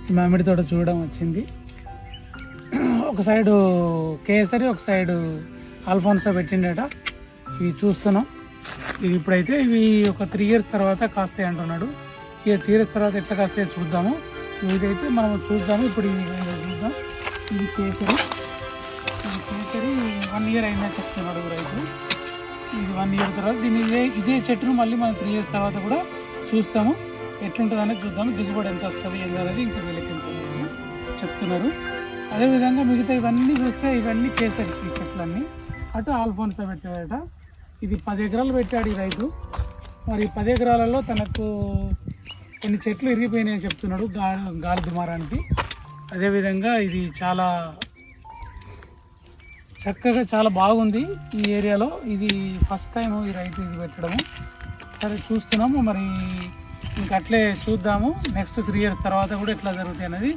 ఈ మామిడి తోట చూడడం వచ్చింది. ఒక సైడు కేసరి, ఒక సైడు ఆల్ఫోన్సా పెట్టిండట. ఇవి చూస్తున్నాం. ఇవి ఇప్పుడైతే ఇవి ఒక 3 years తర్వాత కాస్తాయి అంటున్నాడు. ఇక 3 years తర్వాత ఎట్లా కాస్తాయో చూద్దాము. ఇదైతే మనం చూద్దాము. ఇప్పుడు చూద్దాం. ఇది కేసరి. 1 year అయిందని చెప్తున్నాడు రైతు. ఇది 1 year తర్వాత దీన్ని ఇదే చెట్టును మళ్ళీ మనం 3 years తర్వాత కూడా చూస్తాము. ఎట్లుంటుంది అనేది చూద్దాము. దిగుబడి ఎంత వస్తుంది ఏంటనేది ఇంకా వీళ్ళకి ఎంత చెప్తున్నారు. అదేవిధంగా మిగతా ఇవన్నీ చూస్తే ఇవన్నీ కేసరి చెట్లన్నీ. అటు ఆల్ఫోన్సా పెట్టాడట. ఇది 10 ఎకరాలు పెట్టాడు ఈ రైతు. మరి 10 ఎకరాలలో తనకు కొన్ని చెట్లు ఇరిగిపోయినాయని చెప్తున్నాడు గాలి దుమారానికి. అదేవిధంగా ఇది చాలా చక్కగా చాలా బాగుంది ఈ ఏరియాలో. ఇది ఫస్ట్ టైం ఈ రైతు ఇది పెట్టడము. సరే చూస్తున్నాము. మరి ఇంకా అట్లే చూద్దాము. నెక్స్ట్ 3 years తర్వాత కూడా ఎట్లా జరుగుతాయి అనేది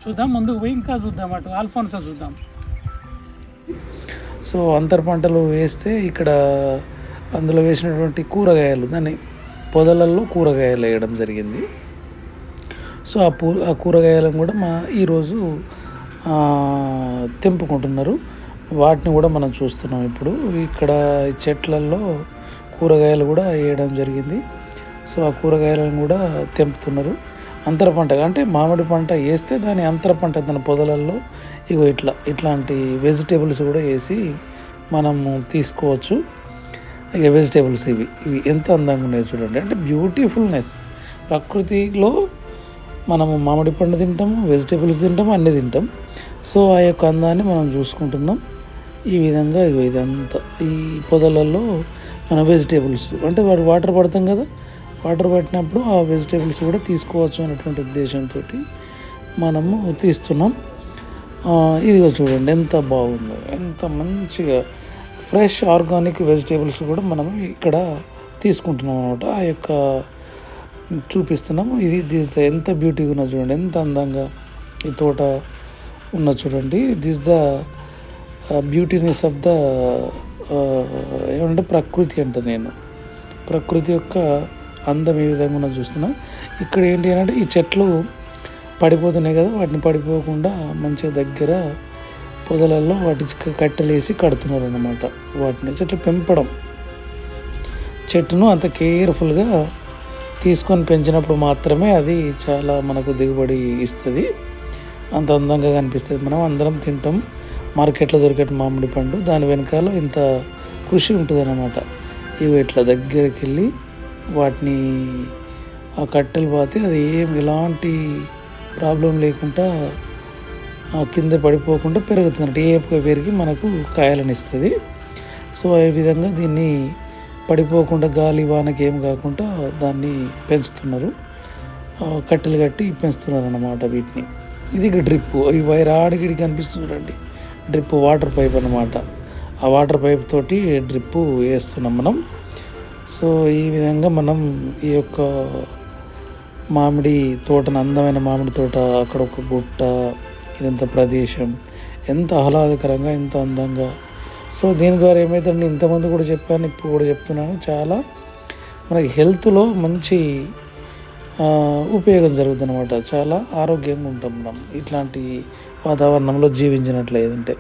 చూద్దాం. ముందుకు పోయి ఇంకా చూద్దాం. అటు ఆల్ఫోన్సా చూద్దాం. సో అంతర పంటలు వేస్తే ఇక్కడ అందులో వేసినటువంటి కూరగాయలు, దాన్ని పొదలల్లో కూరగాయలు వేయడం జరిగింది. సో ఆ కూరగాయలను కూడా ఈరోజు తెంపుకుంటున్నారు. వాటిని కూడా మనం చూస్తున్నాం. ఇప్పుడు ఇక్కడ ఈ చెట్లల్లో కూరగాయలు కూడా వేయడం జరిగింది. సో ఆ కూరగాయలను కూడా తెంపుతున్నారు. అంతర పంట అంటే మామిడి పంట వేస్తే దాని అంతర పంట దాని పొదలల్లో ఇట్లాంటి వెజిటేబుల్స్ కూడా వేసి మనము తీసుకోవచ్చు. ఇక వెజిటేబుల్స్ ఇవి ఎంత అందంగా ఉన్నాయి చూడండి. అంటే బ్యూటిఫుల్నెస్. ప్రకృతిలో మనము మామిడి పండు తింటాము, వెజిటేబుల్స్ తింటాము, అన్నీ తింటాం. సో ఆ యొక్క అందాన్ని మనం చూసుకుంటున్నాం. ఈ విధంగా ఇదంతా ఈ పొదలలో మన వెజిటేబుల్స్ అంటే వాటర్ పడతాం కదా, వాటర్ పట్టినప్పుడు ఆ వెజిటేబుల్స్ కూడా తీసుకోవచ్చు అనేటువంటి ఉద్దేశంతో మనము తీస్తున్నాం. ఇదిగో చూడండి ఎంత బాగుందో, ఎంత మంచిగా ఫ్రెష్ ఆర్గానిక్ వెజిటేబుల్స్ కూడా మనం ఇక్కడ తీసుకుంటున్నాం అనమాట. ఆ యొక్క చూపిస్తున్నాము. ఇది ఎంత బ్యూటీగా ఉన్నది చూడండి, ఎంత అందంగా ఈ తోట ఉన్నది చూడండి. This the beautiness of the ఏమంటే ప్రకృతి అంట. నేను ప్రకృతి యొక్క అందం ఏ విధంగా ఉన్నది చూస్తున్నా. ఇక్కడ ఏంటి అంటే ఈ చెట్లు పడిపోతున్నాయి కదా, వాటిని పడిపోకుండా మంచిగా దగ్గర పొదలలో వాటి కట్టెలేసి కడుతున్నారు అన్నమాట. వాటిని చెట్లు పెంపడం, చెట్టును అంత కేర్ఫుల్గా తీసుకొని పెంచినప్పుడు మాత్రమే అది చాలా మనకు దిగుబడి ఇస్తుంది, అంత అందంగా కనిపిస్తుంది. మనం అందరం తింటాం మార్కెట్లో దొరికే మామిడి పండు, దాని వెనకాల ఇంత కృషి ఉంటుంది అన్నమాట. ఇవి ఇట్లా దగ్గరికి వెళ్ళి వాటిని ఆ కట్టెలు పాతి అది ఎలాంటి ప్రాబ్లం లేకుండా కింద పడిపోకుండా పెరుగుతుంది. ఏపుగా పెరిగి మనకు కాయలను ఇస్తుంది. సో ఈ విధంగా దీన్ని పడిపోకుండా గాలి వానకి ఏం కాకుండా దాన్ని పెంచుతున్నారు. కట్టెలు కట్టి పెంచుతున్నారు అన్నమాట వీటిని. ఇది డ్రిప్. ఈ వైర్ ఆడిగిడికి కనిపిస్తుంది చూడండి, డ్రిప్ వాటర్ పైప్ అన్నమాట. ఆ వాటర్ పైప్ తోటి డ్రిప్ వేస్తున్నాం మనం. సో ఈ విధంగా మనం ఈ యొక్క మామిడి తోటను, అందమైన మామిడి తోట, అక్కడ ఒక గుట్ట, ఇదంతా ప్రదేశం ఎంత ఆహ్లాదకరంగా, ఎంత అందంగా. సో దీని ద్వారా ఏమైందంటే ఇంతకుముందు కూడా చెప్పాను, ఇప్పుడు కూడా చెప్తున్నాను, చాలా మనకి హెల్త్లో మంచి ఉపయోగం జరుగుతుంది అనమాట. చాలా ఆరోగ్యంగా ఉంటాం మనం ఇట్లాంటి వాతావరణంలో జీవించినట్లయితే.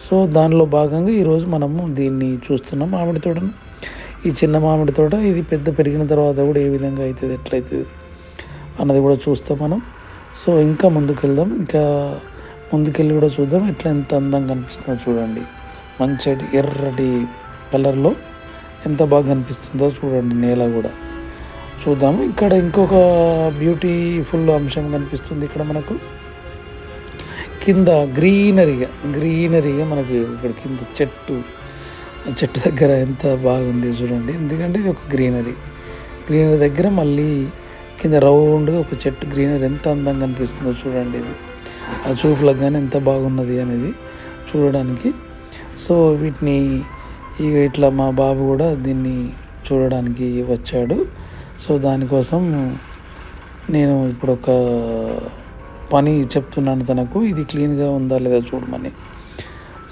సో దానిలో భాగంగా ఈరోజు మనము దీన్ని చూస్తున్నాం, మామిడి తోటను. ఈ చిన్న మామిడి తోట ఇది పెద్ద పెరిగిన తర్వాత కూడా ఏ విధంగా అవుతుంది, ఎట్లయితుంది అన్నది కూడా చూస్తాం మనం. సో ఇంకా ముందుకెళ్దాం, ఇంకా ముందుకెళ్ళి కూడా చూద్దాం ఎట్లా ఎంత అందంగా కనిపిస్తుందో చూడండి. మంచి ఎర్రటి కలర్లో ఎంత బాగా కనిపిస్తుందో చూడండి. నేల కూడా చూద్దాము. ఇక్కడ ఇంకొక బ్యూటిఫుల్ అంశం కనిపిస్తుంది. ఇక్కడ మనకు కింద గ్రీనరీగా మనకు ఇక్కడ కింద చెట్టు దగ్గర ఎంత బాగుంది చూడండి. ఎందుకంటే ఇది ఒక గ్రీనరీ దగ్గర మళ్ళీ కింద రౌండ్గా ఒక చెట్టు గ్రీనరీ ఎంత అందంగా కనిపిస్తుందో చూడండి. ఇది ఆ చూపులకు కానీ ఎంత బాగున్నది అనేది చూడడానికి. సో వీటిని ఇట్లా మా బాబు కూడా దీన్ని చూడడానికి వచ్చాడు. సో దానికోసం నేను ఇప్పుడు ఒక పని చెప్తున్నాను తనకు, ఇది క్లీన్గా ఉందా లేదా చూడమని.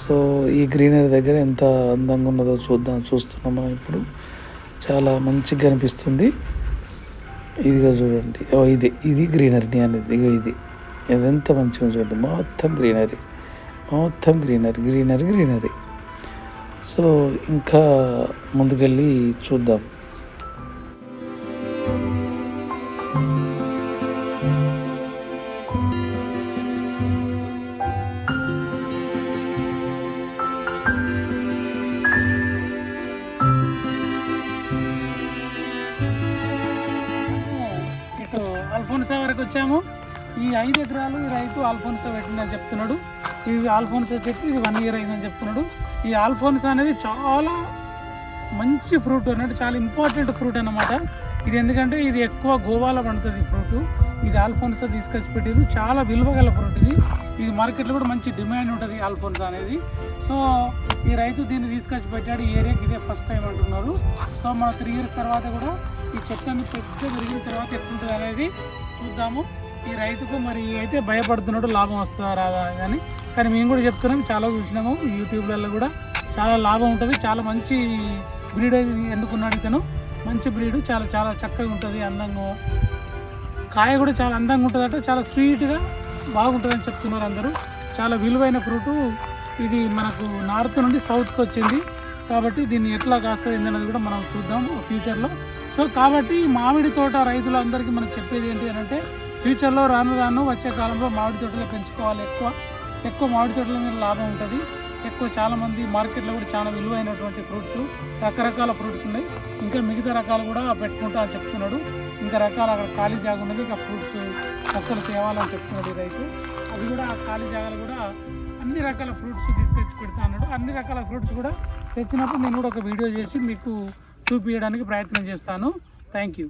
సో ఈ గ్రీనరీ దగ్గర ఎంత అందంగా ఉన్నదో చూస్తున్నాం మనం ఇప్పుడు. చాలా మంచిగా కనిపిస్తుంది. ఇదిగా చూడండి, ఇది గ్రీనరీ అనేది. ఇది ఎంత మంచిగా చూడండి, మొత్తం గ్రీనరీ, మొత్తం గ్రీనరీ గ్రీనరీ గ్రీనరీ. సో ఇంకా ముందుకెళ్ళి చూద్దాం. ఇటు అల్ఫోన్సా వరకు వచ్చాము. ఈ 5 ఎకరాలు ఈ రైతు ఆల్ఫోన్సా పెట్టిందని చెప్తున్నాడు. ఇది ఆల్ఫోన్సా చెట్టు, ఇది 1 ఇయర్ అయిందని చెప్తున్నాడు. ఈ ఆల్ఫోన్సా అనేది చాలా మంచి ఫ్రూట్ అన్నట్టు, చాలా ఇంపార్టెంట్ ఫ్రూట్ అన్నమాట. ఇది ఎందుకంటే ఇది ఎక్కువ గోవాలో పండుతుంది ఫ్రూట్. ఇది ఆల్ఫోన్సా తీసుకొచ్చి పెట్టింది, చాలా విలువ గల ఫ్రూట్ ఇది. ఇది మార్కెట్లో కూడా మంచి డిమాండ్ ఉంటుంది ఆల్ఫోన్సా అనేది. సో ఈ రైతు దీన్ని తీసుకొచ్చి పెట్టాడు. ఈ ఏరియాకి ఇదే ఫస్ట్ టైం అంటున్నారు. సో మన 3 ఇయర్స్ తర్వాత కూడా ఈ చెట్లన్నీ పెద్ద పెరిగిన తర్వాత ఎట్లుంటుంది అనేది చూద్దాము. ఈ రైతుకు మరి అయితే భయపడుతున్నాడు, లాభం వస్తుందా రాదా కానీ మేము కూడా చెప్తున్నాం, చాలా చూసినాము యూట్యూబ్లలో కూడా. చాలా లాభం ఉంటుంది, చాలా మంచి బ్రీడ్ ఎన్నుకున్నాడు ఇతను. మంచి బ్రీడ్, చాలా చాలా చక్కగా ఉంటుంది, అందంగా, కాయ కూడా చాలా అందంగా ఉంటుందట, చాలా స్వీట్గా బాగుంటుందని చెప్తున్నారు అందరూ. చాలా విలువైన ఫ్రూటు ఇది. మనకు నార్త్ నుండి సౌత్కి వచ్చింది కాబట్టి దీన్ని ఎట్లా కాస్తుంది ఏంటనేది కూడా మనం చూద్దాం ఫ్యూచర్లో. సో కాబట్టి మామిడి తోట రైతులందరికీ మనం చెప్పేది ఏంటి అని అంటే, ఫ్యూచర్లో రాను వచ్చే కాలంలో మామిడి తోటలు పెంచుకోవాలి. ఎక్కువ మామిడి తోటల మీద లాభం ఉంటుంది. చాలామంది మార్కెట్లో కూడా చాలా విలువైనటువంటి ఫ్రూట్స్, రకరకాల ఫ్రూట్స్ ఉన్నాయి. ఇంకా మిగతా రకాలు కూడా పెట్టుకుంటా అని చెప్తున్నాడు. ఇంకా రకాల అక్కడ ఖాళీ జాగా ఉన్నది, ఇంకా ఫ్రూట్స్ మొక్కలు తేవాలని చెప్తున్నాడు రైతు. అది కూడా ఆ ఖాళీ జాగాలు కూడా అన్ని రకాల ఫ్రూట్స్ తీసుకొచ్చి పెడతా అన్నాడు. అన్ని రకాల ఫ్రూట్స్ కూడా తెచ్చినప్పుడు నేను కూడా ఒక వీడియో చేసి మీకు చూపించడానికి ప్రయత్నం చేస్తాను. Thank you.